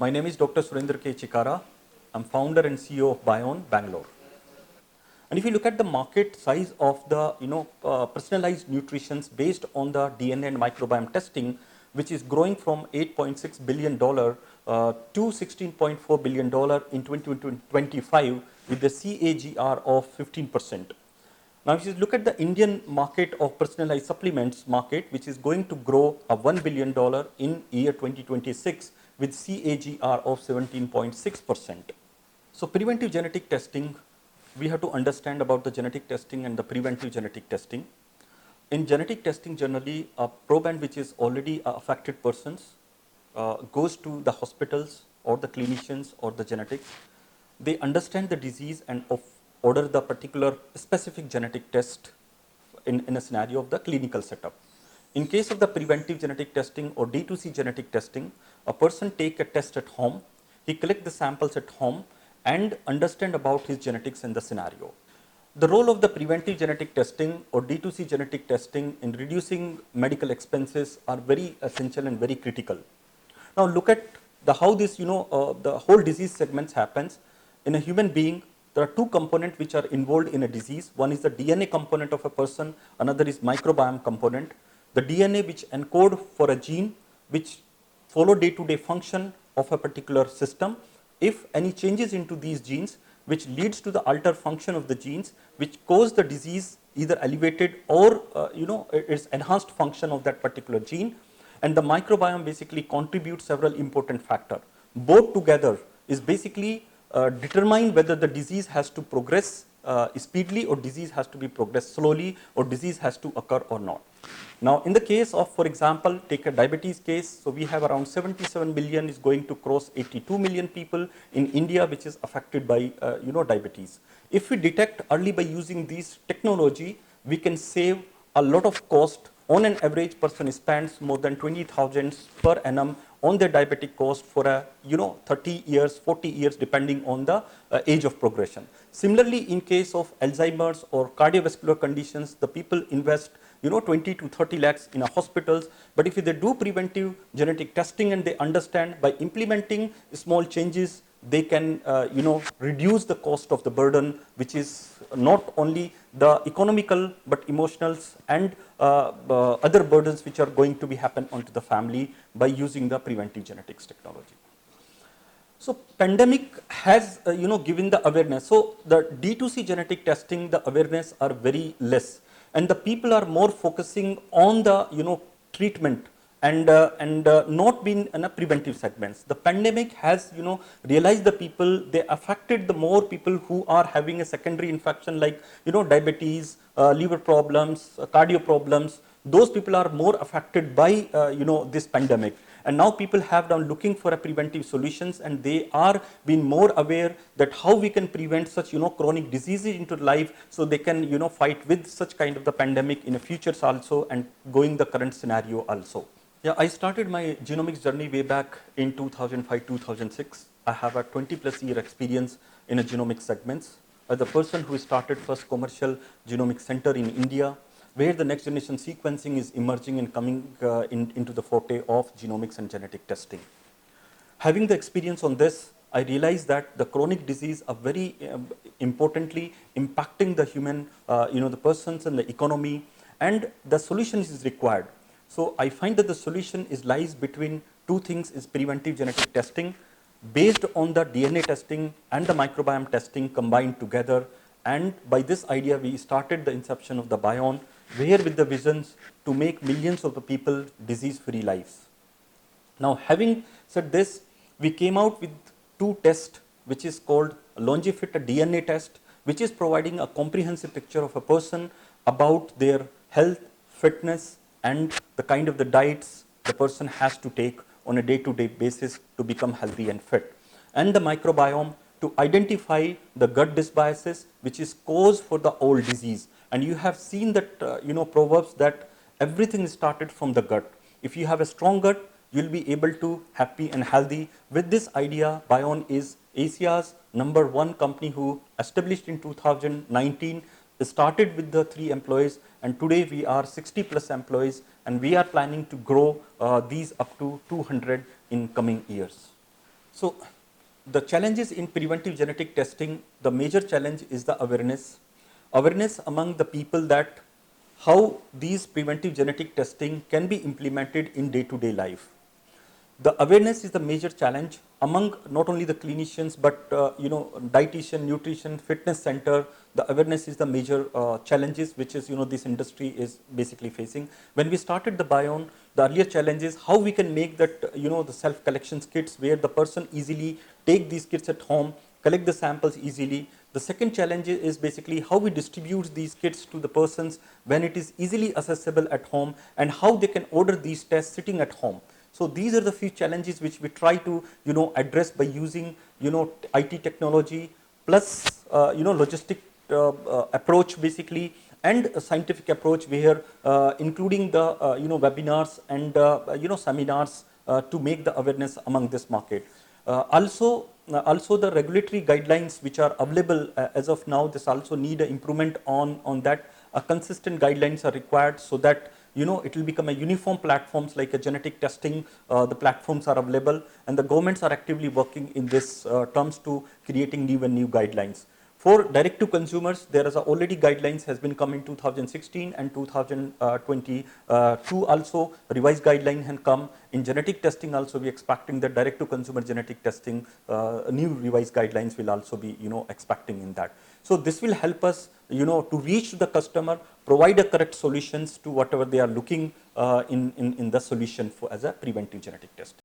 My name is Dr. Surendra Chikara. I'm founder and CEO of Bione, Bangalore. And if you look at the market size of the personalized nutrition based on the DNA and microbiome testing, which is growing from $8.6 billion to $16.4 billion in 2025 with the CAGR of 15%. Now, if you look at the Indian market of personalized supplements market, which is going to grow $1 billion in year 2026 with CAGR of 17.6%. So preventive genetic testing, we have to understand about the genetic testing and the preventive genetic testing. In genetic testing, generally, a proband which is already affected persons goes to the hospitals or the clinicians or the genetics. They understand the disease and order the particular specific genetic test in a scenario of the clinical setup. In case of the preventive genetic testing or D2C genetic testing, a person take a test at home, he collect the samples at home and understand about his genetics in the scenario. The role of the preventive genetic testing or D2C genetic testing in reducing medical expenses are very essential and very critical. Now look at how this, the whole disease segments happens. In a human being, there are two components which are involved in a disease. One is the DNA component of a person, another is microbiome component. The DNA which encode for a gene which follow day-to-day function of a particular system. If any changes into these genes, which leads to the altered function of the genes, which cause the disease either elevated or its enhanced function of that particular gene, and the microbiome basically contributes several important factors. Both together is basically determine whether the disease has to progress speedily or disease has to be progressed slowly or disease has to occur or not. Now, in the case of, for example, take a diabetes case. So we have around 77 million is going to cross 82 million people in India, which is affected by diabetes. If we detect early by using these technology, we can save a lot of cost. On an average, person spends more than 20,000 per annum on their diabetic cost for a 30 years, 40 years, depending on the age of progression. Similarly, in case of Alzheimer's or cardiovascular conditions, the people invest 20 to 30 lakhs in a hospitals. But if they do preventive genetic testing and they understand by implementing small changes, they can reduce the cost of the burden, which is not only the economical but emotional and other burdens which are going to be happen onto the family by using the preventive genetics technology. So pandemic has given the awareness. So the D2C genetic testing, the awareness are very less, and the people are more focusing on the treatment and not being in a preventive segments. The pandemic has realized the people, they affected the more people who are having a secondary infection like diabetes, liver problems, cardio problems. Those people are more affected by this pandemic. And now people have done looking for a preventive solutions, and they are being more aware that how we can prevent such chronic diseases into life, so they can fight with such kind of the pandemic in the futures also and going the current scenario also. Yeah, I started my genomics journey way back in 2005-2006. I have a 20+ year experience in a genomics segments. As the person who started first commercial genomics center in India, where the next generation sequencing is emerging and coming into the forte of genomics and genetic testing. Having the experience on this, I realized that the chronic disease are very importantly impacting the human, the persons and the economy, and the solution is required. So I find that the solution lies between two things: is preventive genetic testing based on the DNA testing and the microbiome testing combined together. And by this idea, we started the inception of the Bione, where with the visions to make millions of the people disease-free lives. Now, having said this, we came out with two tests, which is called Longifit, a DNA test, which is providing a comprehensive picture of a person about their health, fitness, and the kind of the diets the person has to take on a day-to-day basis to become healthy and fit. And the microbiome to identify the gut dysbiosis, which is cause for the old disease. And you have seen that proverbs that everything is started from the gut. If you have a strong gut, you'll be able to happy and healthy. With this idea, Bione is Asia's #1 company who established in 2019. Started with the 3 employees, and today we are 60+ employees, and we are planning to grow these up to 200 in coming years. So the challenges in preventive genetic testing, the major challenge is the awareness. Awareness among the people that how these preventive genetic testing can be implemented in day-to-day life. The awareness is the major challenge among not only the clinicians but dietitian, nutrition, fitness center. The awareness is the major challenges which is this industry is basically facing. When we started the Bione, the earlier challenge is how we can make that the self collections kits where the person easily take these kits at home, collect the samples easily. The second challenge is basically how we distribute these kits to the persons when it is easily accessible at home, and how they can order these tests sitting at home. So these are the few challenges which we try to address by using IT technology plus logistic approach basically, and a scientific approach where including the webinars and seminars to make the awareness among this market. Also the regulatory guidelines which are available as of now, this also need an improvement on that. Consistent guidelines are required so that it will become a uniform platforms like a genetic testing. The platforms are available, and the governments are actively working in this terms to creating new and new guidelines. For direct to consumers, there is already guidelines has been come in 2016 and 2022 also revised guideline has come. In genetic testing also we expecting that direct to consumer genetic testing new revised guidelines will also be expecting in that. So this will help us to reach the customer, provide a correct solutions to whatever they are looking in the solution for as a preventive genetic test.